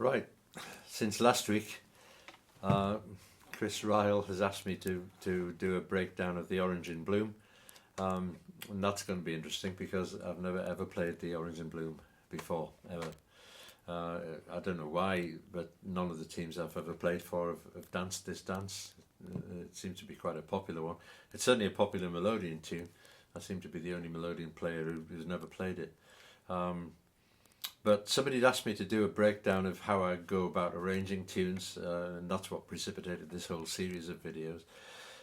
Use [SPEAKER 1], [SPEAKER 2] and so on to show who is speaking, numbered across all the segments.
[SPEAKER 1] Right, since last week, Chris Ryle has asked me to do a breakdown of the Orange in Bloom, and that's going to be interesting because I've never ever played the Orange in Bloom before, ever. I don't know why, but none of the teams I've ever played for have danced this dance. It seems to be quite a popular one. It's certainly a popular melodeon tune. I seem to be the only melodeon player who's never played it. But somebody had asked me to do a breakdown of how I go about arranging tunes, and that's what precipitated this whole series of videos.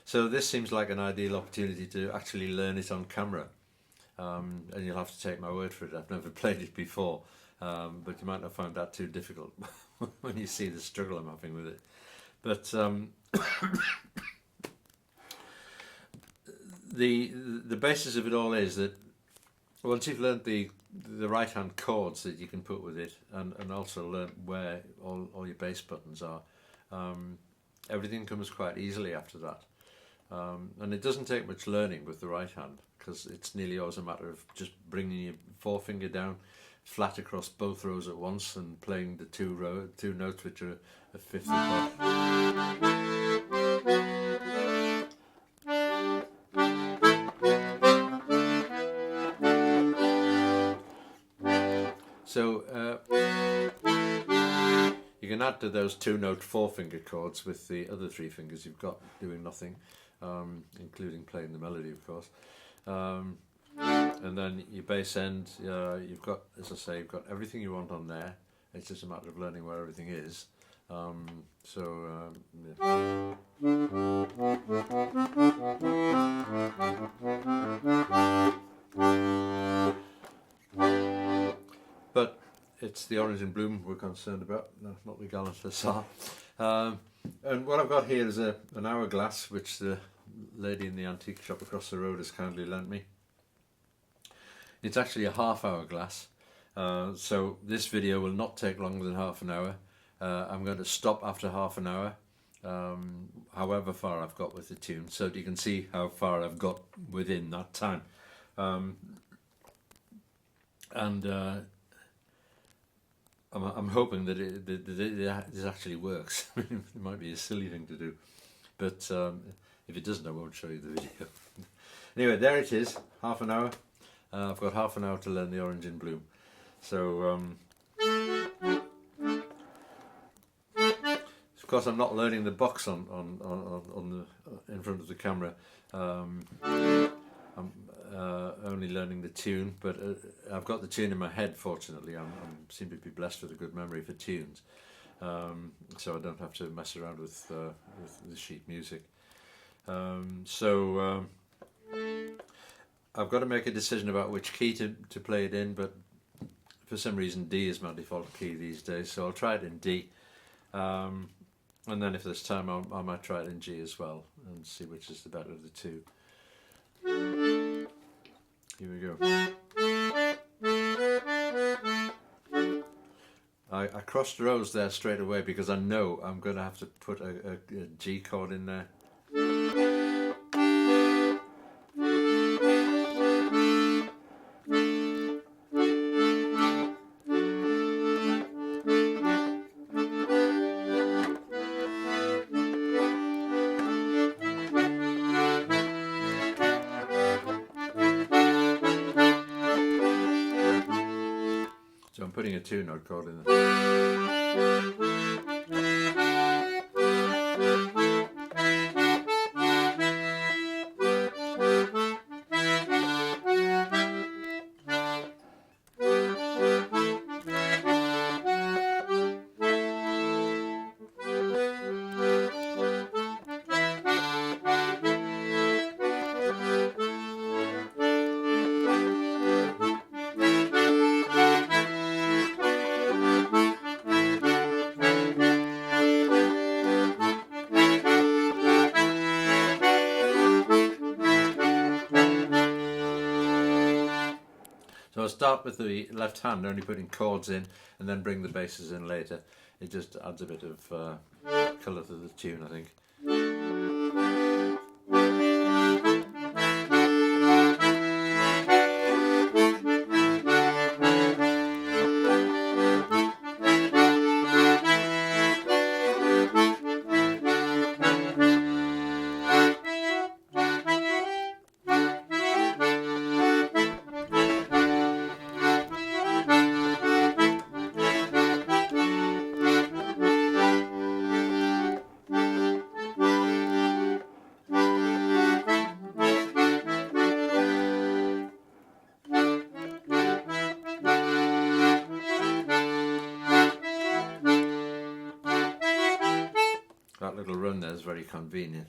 [SPEAKER 1] So this seems like an ideal opportunity to actually learn it on camera. And you'll have to take my word for it. I've never played it before, but you might not find that too difficult when you see the struggle I'm having with it. But the basis of it all is that once you've learned the right hand chords that you can put with it, and also learn where all your bass buttons are, everything comes quite easily after that. And it doesn't take much learning with the right hand, because it's nearly always a matter of just bringing your forefinger down flat across both rows at once and playing the two notes which are a fifth above. So you can add to those two note four-finger chords with the other three fingers you've got doing nothing, including playing the melody, of course. And then your bass end, you've got, as I say, you've got everything you want on there. It's just a matter of learning where everything is. Yeah. But it's the Orange in Bloom we're concerned about, not the Gallant Hussar. And what I've got here is an hourglass, which the lady in the antique shop across the road has kindly lent me. It's actually a half hour glass, so this video will not take longer than half an hour. I'm going to stop after half an hour, however far I've got with the tune, so that you can see how far I've got within that time. I'm hoping that this actually works. It might be a silly thing to do, but if it doesn't, I won't show you the video. Anyway, there it is, half an hour. I've got half an hour to learn the Orange in Bloom. So, of course, I'm not learning the box on in front of the camera. I'm only learning the tune, but I've got the tune in my head. Fortunately, I seem to be blessed with a good memory for tunes, so I don't have to mess around with the sheet music. I've got to make a decision about which key to play it in, but for some reason D is my default key these days, so I'll try it in D. And then if there's time, I might try it in G as well, and see which is the better of the two. Here we go. I crossed rows there straight away because I know I'm going to have to put a G chord in there. So I'm putting a two-note chord in there. So I'll start with the left hand, only putting chords in, and then bring the basses in later. It just adds a bit of colour to the tune, I think. down there is very convenient.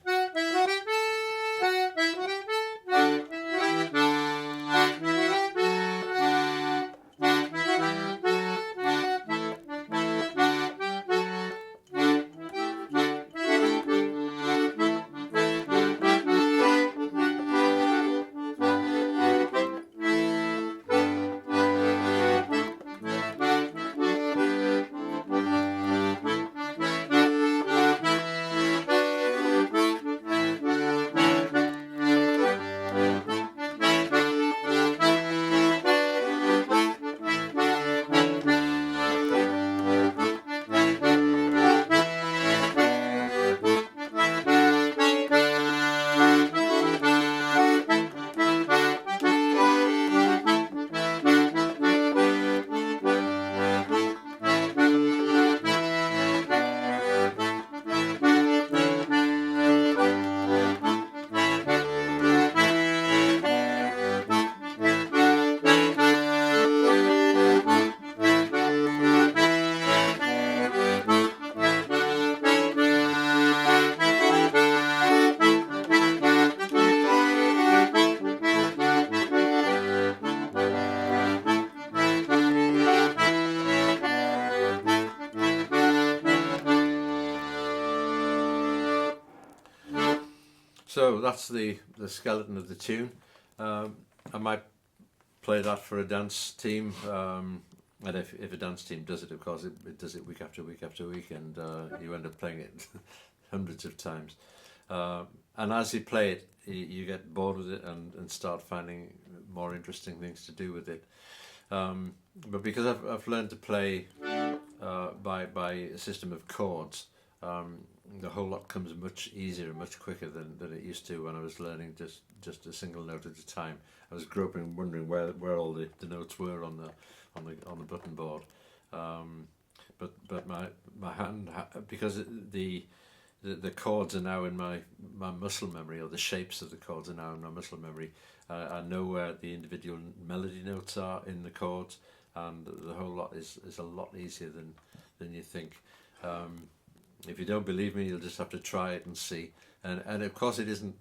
[SPEAKER 1] So that's the skeleton of the tune. I might play that for a dance team, and if a dance team does it, of course, it does it week after week after week, and you end up playing it hundreds of times. And as you play it, you get bored with it and start finding more interesting things to do with it. But because I've learned to play by a system of chords, the whole lot comes much easier and much quicker than it used to when I was learning just a single note at a time. I was groping, wondering where all the notes were on the button board. But my hand, because the chords are now in my muscle memory, or the shapes of the chords are now in my muscle memory. I know where the individual melody notes are in the chords, and the whole lot is a lot easier than you think. If you don't believe me, you'll just have to try it and see. And of course, it isn't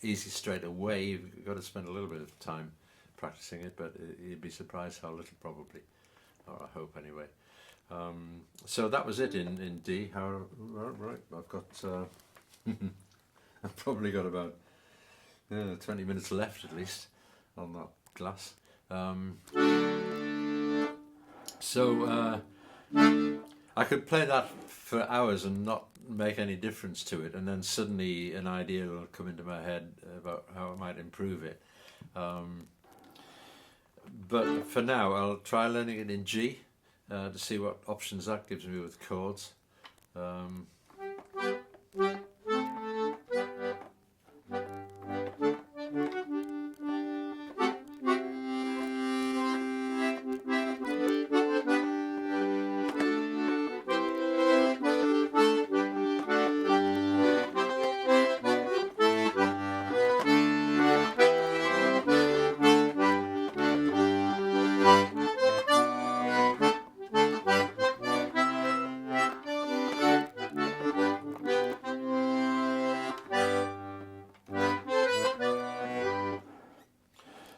[SPEAKER 1] easy straight away. You've got to spend a little bit of time practicing it, but you'd be surprised how little, probably, or I hope anyway. So that was it in D. Right, I've got I've probably got about 20 minutes left at least on that glass. So I could play that for hours and not make any difference to it, and then suddenly an idea will come into my head about how I might improve it. But for now, I'll try learning it in G to see what options that gives me with chords.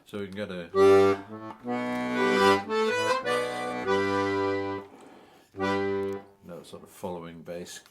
[SPEAKER 1] So we can get a sort of following bass.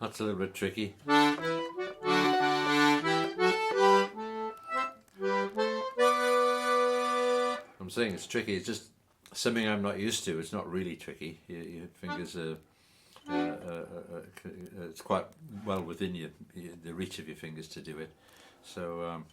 [SPEAKER 1] That's a little bit tricky. I'm saying it's tricky, it's just something I'm not used to. It's not really tricky. Your fingers are, it's quite well within the reach of your fingers to do it. So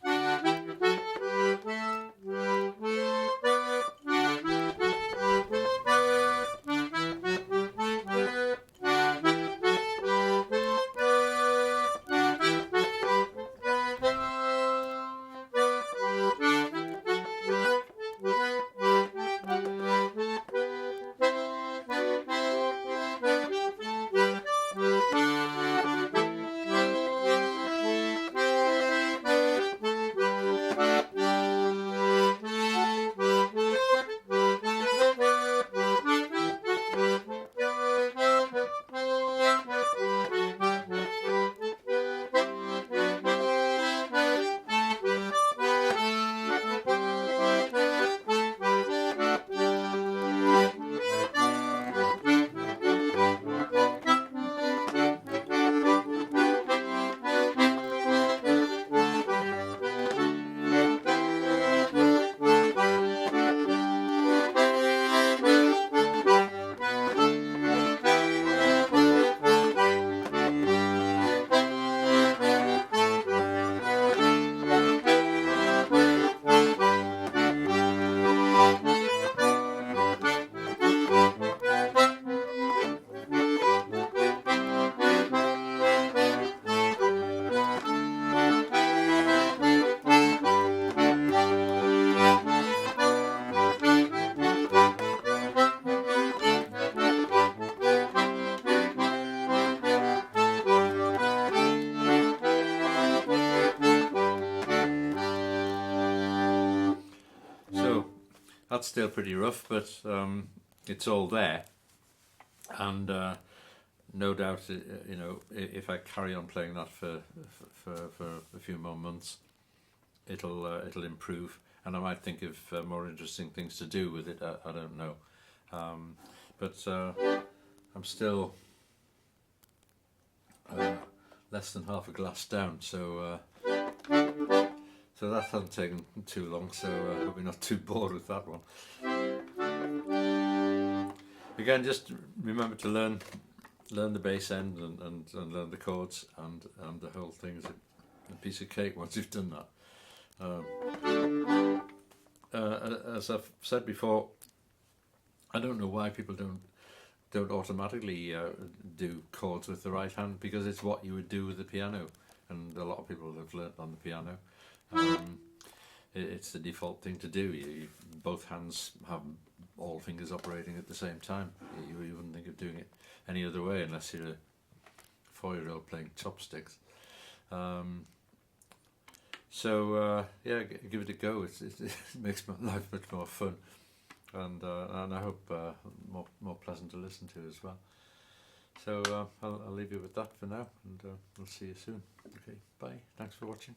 [SPEAKER 1] that's still pretty rough, but it's all there, and no doubt, you know, if I carry on playing that for a few more months, it'll improve, and I might think of more interesting things to do with it. I don't know, but I'm still less than half a glass down, so that hasn't taken too long, so I hope you're not too bored with that one. Again, just remember to learn the bass end and learn the chords, and the whole thing is a piece of cake once you've done that. As I've said before, I don't know why people don't automatically do chords with the right hand, because it's what you would do with the piano, and a lot of people have learnt on the piano. It's the default thing to do. Both hands have all fingers operating at the same time. You wouldn't think of doing it any other way unless you're a 4-year-old playing chopsticks. So yeah, give it a go. It makes my life much more fun, and I hope more pleasant to listen to as well. So I'll leave you with that for now, and we'll see you soon. Okay, bye. Thanks for watching.